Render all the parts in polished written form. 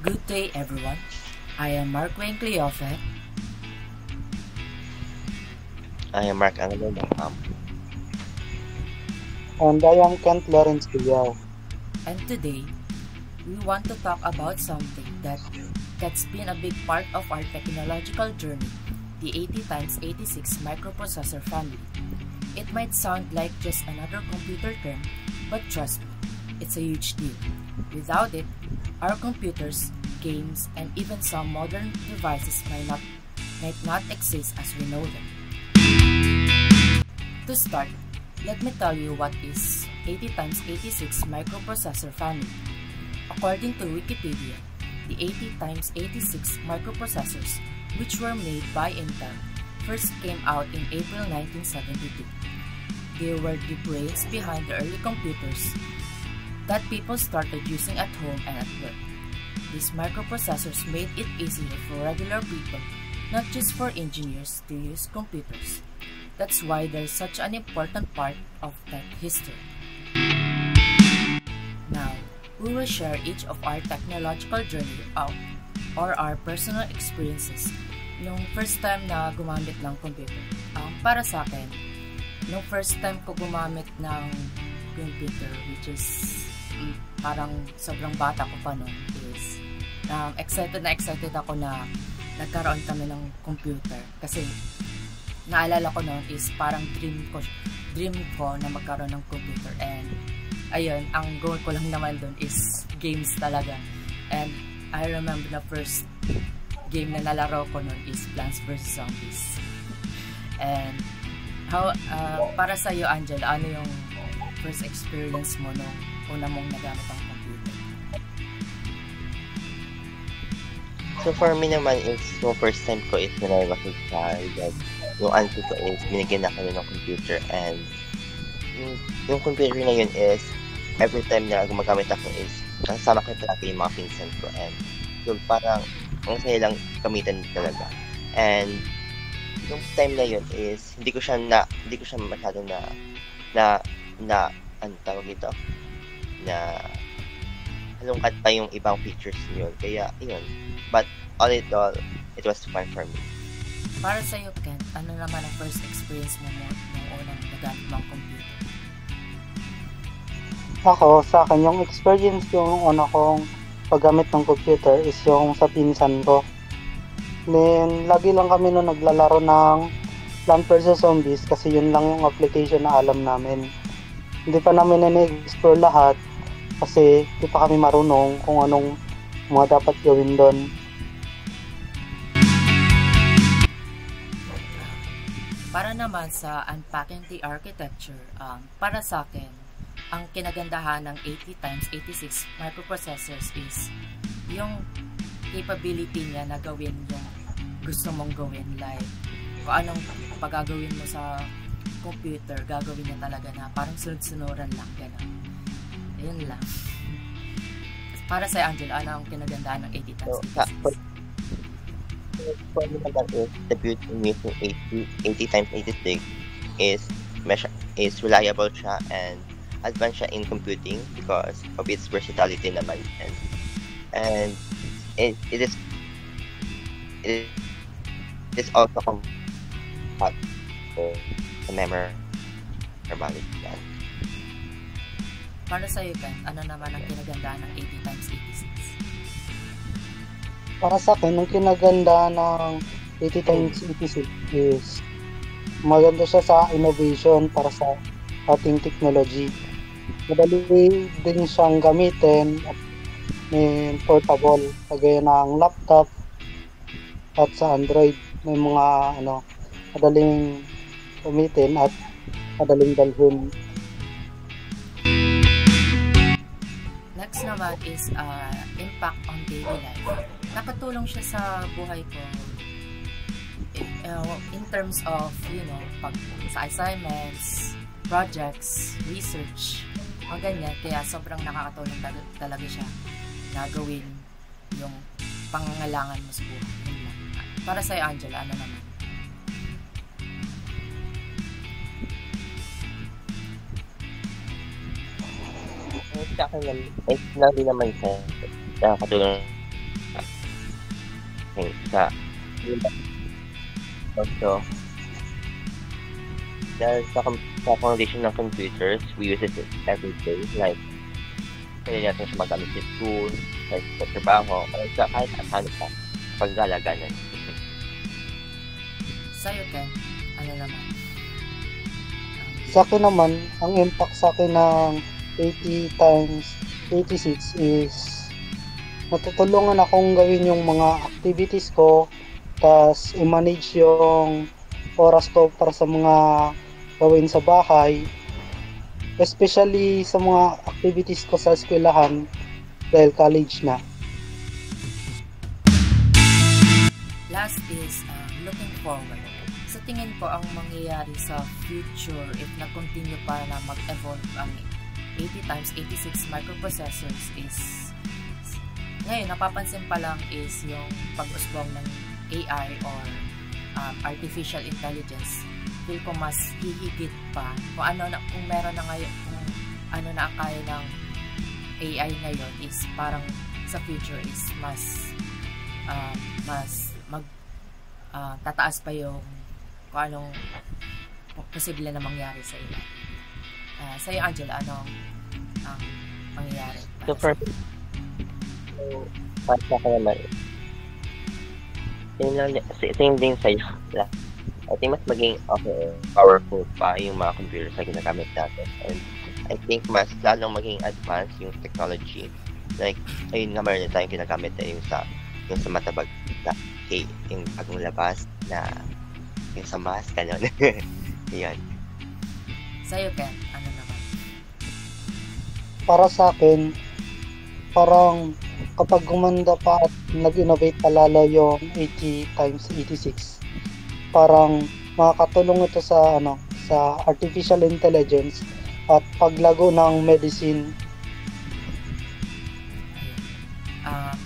Good day, everyone. I am Mark Wayne Cleofe, I am Mark Angelo Bangham. And I am Kent Lawrence Cuyao. and today we want to talk about something that's been a big part of our technological journey, the 80 x 86 microprocessor family. It might sound like just another computer term, but trust me, it's a huge deal. Without it, our computers, games, and even some modern devices might not exist as we know them. To start, let me tell you what is 80 x 86 microprocessor family. According to Wikipedia, the 80 x 86 microprocessors, which were made by Intel, first came out in April 1972. They were the brains behind the early computers that people started using at home and at work. These microprocessors made it easier for regular people, not just for engineers, to use computers. That's why they're such an important part of tech history. Now, we will share each of our technological journey out or our personal experiences nung first time na gumamit ng computer. Para sa akin, nung first time ko gumamit ng computer, which is parang sobrang bata ko pa nun, is excited ako na nagkaroon kami ng computer. Kasi naalala ko noon is parang dream ko na magkaroon ng computer, and ayun, ang goal ko lang naman doon is games talaga. And I remember the first game na nalaro ko noon is Plants vs Zombies. And para sa iyo, Angela, ano yung first experience mo nung una mong nagamit ang computer? So for me naman is yung first time ko is when I was a child. Yung auntie ko is binigyan na kami ng computer, and yung computer na yun is every time na gumagamit ako is kasama ko palagi yung mga pinsan ko, and yung parang ang saya lang gamitan talaga. And yung time na yun is hindi ko siya masyado na ano tawag ito, na halungkat pa yung ibang features yun. Kaya yun, but all in all, it was fun for me. Para sa iyo, Ken, ano naman ang first experience mo nung unang nagamit mo ang computer? Ako, sa akin, yung experience yung una kong paggamit ng computer is yung sa pinsan ko. Then, lagi lang kami nung naglalaro ng Plants vs Zombies kasi yun lang yung application na alam namin. Hindi pa namin na-explore lahat kasi hindi pa kami marunong kung anong mga dapat gawin doon. Para naman sa unpacking the architecture, para sa akin, ang kinagandahan ng 80 x 86 microprocessors is yung capability niya na gawin yung gusto mong gawin. Like, kung anong pagagawin mo sa computer, gagawin niya talaga na parang sunod-sunuran lang. Gano'n. Ayun lang. Para sa Angela, ano ang kinagandahan ng 80 x 86? For me naman is the beauty using 80 x 86 is reliable siya and advanced siya in computing because of its versatility naman, and it is also compact with the memory yan. Para sa iyo, Ken, ano naman ang kinagandahan ng 80 x 86? Para sa akin, ang kinaganda ng 80 x 86 is maganda siya sa innovation para sa ating technology. Madali din siyang gamitin at may portable, kagaya ng laptop at sa Android. May mga madaling gamitin at madaling dalhin. Next naman is impact on daily life. Nakatulong siya sa buhay ko in terms of, sa assignments, projects, research, mga ganyan. Kaya sobrang nakakatulong talaga siya na gawin yung pangangailangan mo sa buhay. Para sa'yo, Angela, ano naman? Sa akin lang din naman sa nakakatulong Okay, also, dahil sa foundation ng computers, we use it every day. Like, pwede natin siya magamit sa school, sa trabaho, o sa kahit ano pa, paggala-ganan. Sa'yo, Ken, ano naman? Sa akin naman, ang impact sa akin ng 80 times 86 is natutulungan akong gawin yung mga activities ko, tas i-manage yung oras ko para sa mga gawin sa bahay, especially sa mga activities ko sa eskwelahan dahil college na. Last is looking forward. Sa tingin ko, ang mangyayari sa future if na-continue pa na mag-evolve ang 80 times 86 microprocessors is ngayon, napapansin pa lang is yung pag-usbong ng AI or artificial intelligence. Feel ko mas hihigit pa kung meron na ngayon, kung ano na ang kaya ng AI ngayon is parang sa future is mas tataas pa yung kung anong posible na mangyari sa iyo. Sa'yo, Angela, anong mangyayari? So, para sa akin naman, same din sa'yo. I think mas maging powerful pa yung mga computers na ginagamit natin. And I think mas lalong maging advanced yung technology. Like, ayun nga meron na tayong ginagamit na yung sa matabag na yung bagong labas na yung sa mask, gano'n. Yan. Sa'yo, Ken, ano naman? Para sa akin, parang kapag gumanda pa at nag-innovate pa lalo yung 80 times 86, parang makakatulong ito sa sa artificial intelligence at paglago ng medicine.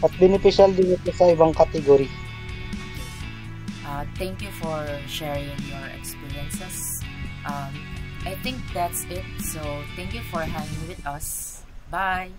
At beneficial din ito sa ibang kategory. Thank you for sharing your experiences. I think that's it. So, thank you for hanging with us. Bye!